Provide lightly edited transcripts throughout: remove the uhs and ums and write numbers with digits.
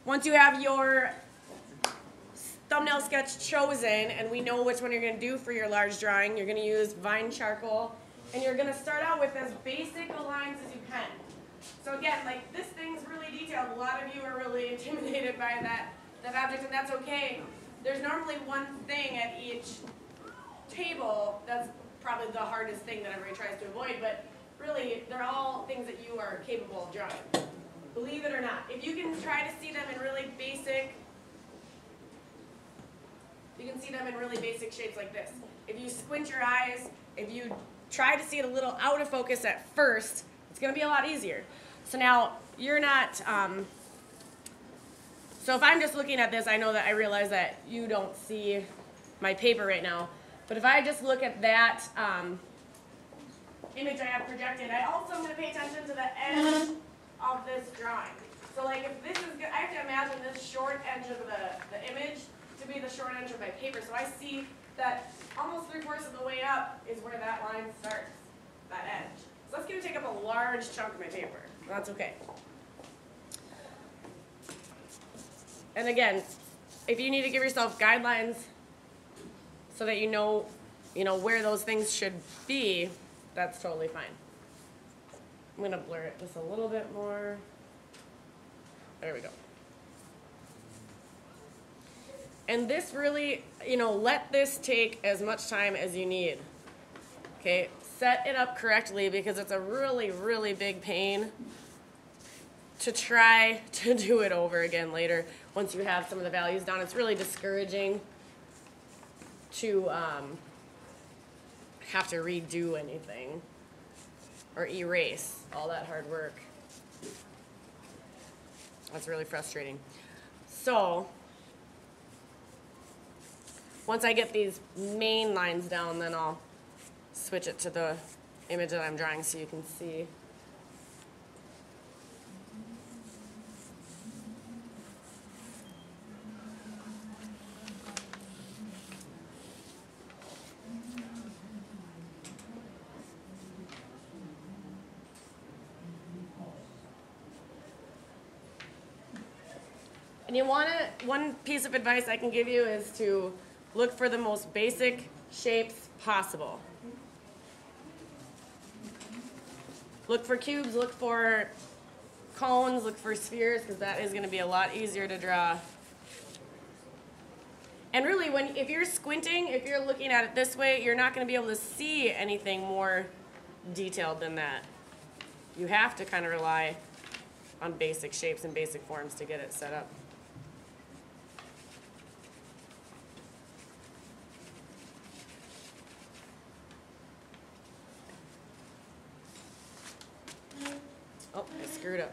once you have your thumbnail sketch chosen and we know which one you're going to do for your large drawing, you're going to use Vine charcoal, and you're going to start out with as basic a lines as you can. So again, like this thing's really detailed. A lot of you are really intimidated by that object, and that's okay. There's normally one thing at each table that's probably the hardest thing that everybody tries to avoid, but really they're all things that you are capable of drawing. Believe it or not. If you can try to see them in really basic, you can see them in really basic shapes like this. If you squint your eyes, if you try to see it a little out of focus at first, it's going to be a lot easier. So now you're not, so if I'm just looking at this, I know that I realize that you don't see my paper right now. But if I just look at that image I have projected, I also am going to pay attention to the edge of this drawing. So like if this is good, I have to imagine this short edge of the image to be the short edge of my paper. So I see that almost 3/4 of the way up is where that line starts, that edge. So that's going to take up a large chunk of my paper. That's okay. And again, if you need to give yourself guidelines so that you know where those things should be, that's totally fine. I'm going to blur it just a little bit more. There we go. And this really, let this take as much time as you need. Okay, set it up correctly because it's a really, really big pain to try to do it over again later once you have some of the values down. It's really discouraging to have to redo anything or erase all that hard work. That's really frustrating. So once I get these main lines down, then I'll switch it to the image that I'm drawing so you can see. And one piece of advice I can give you is to look for the most basic shapes possible. Look for cubes, look for cones, look for spheres, because that is going to be a lot easier to draw. And really, if you're squinting, if you're looking at it this way, you're not going to be able to see anything more detailed than that. You have to kind of rely on basic shapes and basic forms to get it set up. Oh, I screwed up.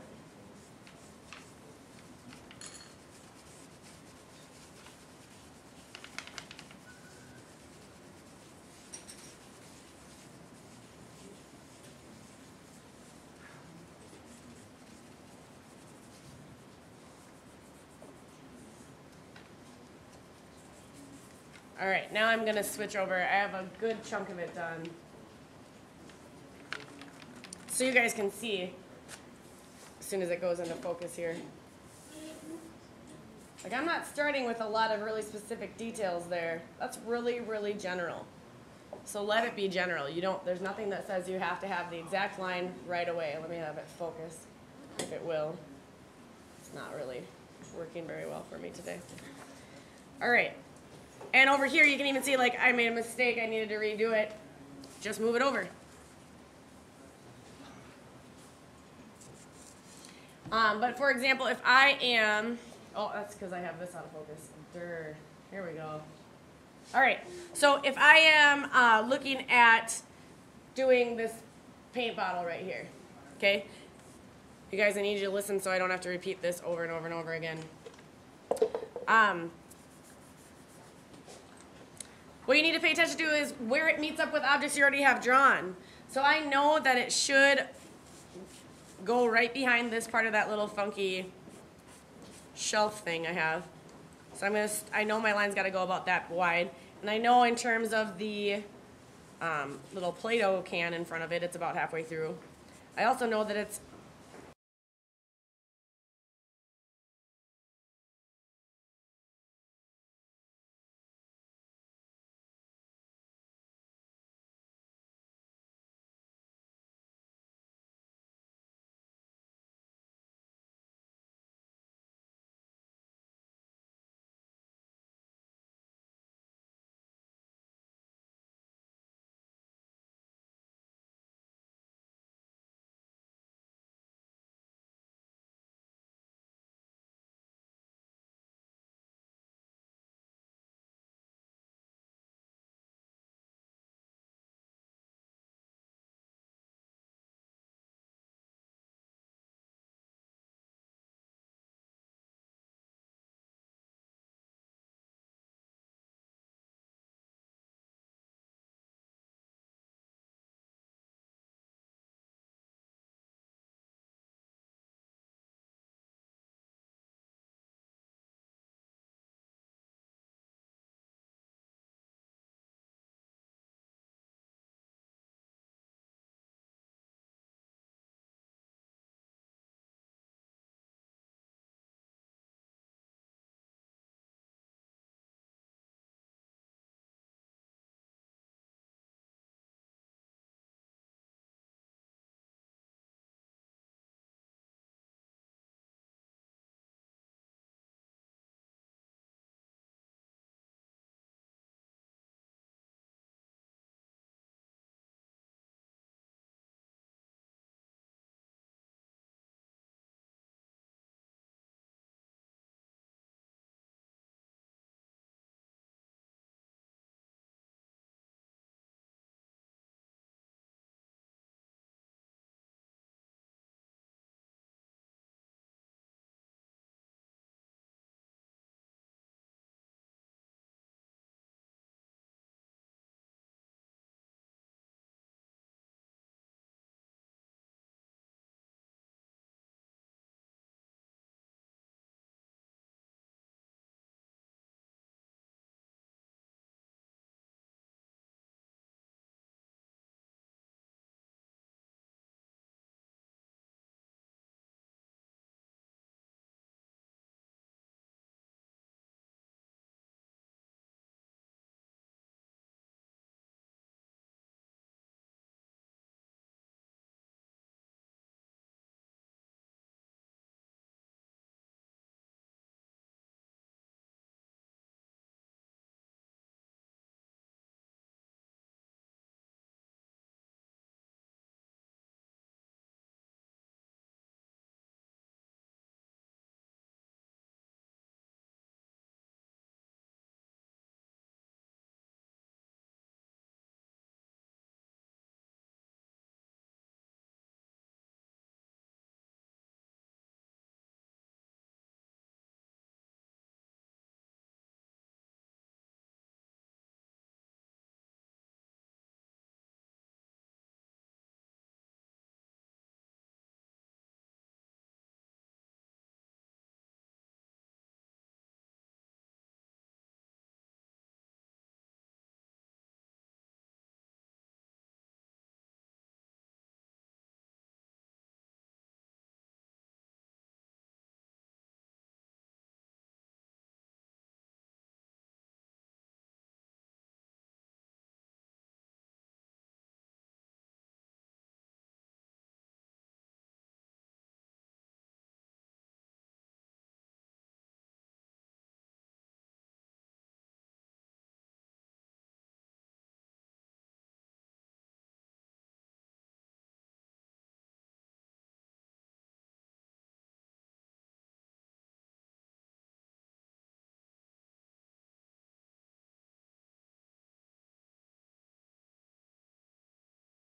All right, now I'm going to switch over. I have a good chunk of it done. So you guys can see as soon as it goes into focus here. Like, I'm not starting with a lot of really specific details there. That's really, really general. So let it be general. There's nothing that says you have to have the exact line right away. Let me have it focus, if it will. It's not really working very well for me today. All right. And over here, you can even see, like, I made a mistake. I needed to redo it. Just move it over. But for example, if I am, oh, that's because I have this out of focus. Here we go. All right, so if I am looking at doing this paint bottle right here, okay? You guys, I need you to listen so I don't have to repeat this over and over and over again. What you need to pay attention to is where it meets up with objects you already have drawn. So I know that it should go right behind this part of that little funky shelf thing I have. So I know my line's got to go about that wide. And I know in terms of the little Play-Doh can in front of it, it's about halfway through. I also know that it's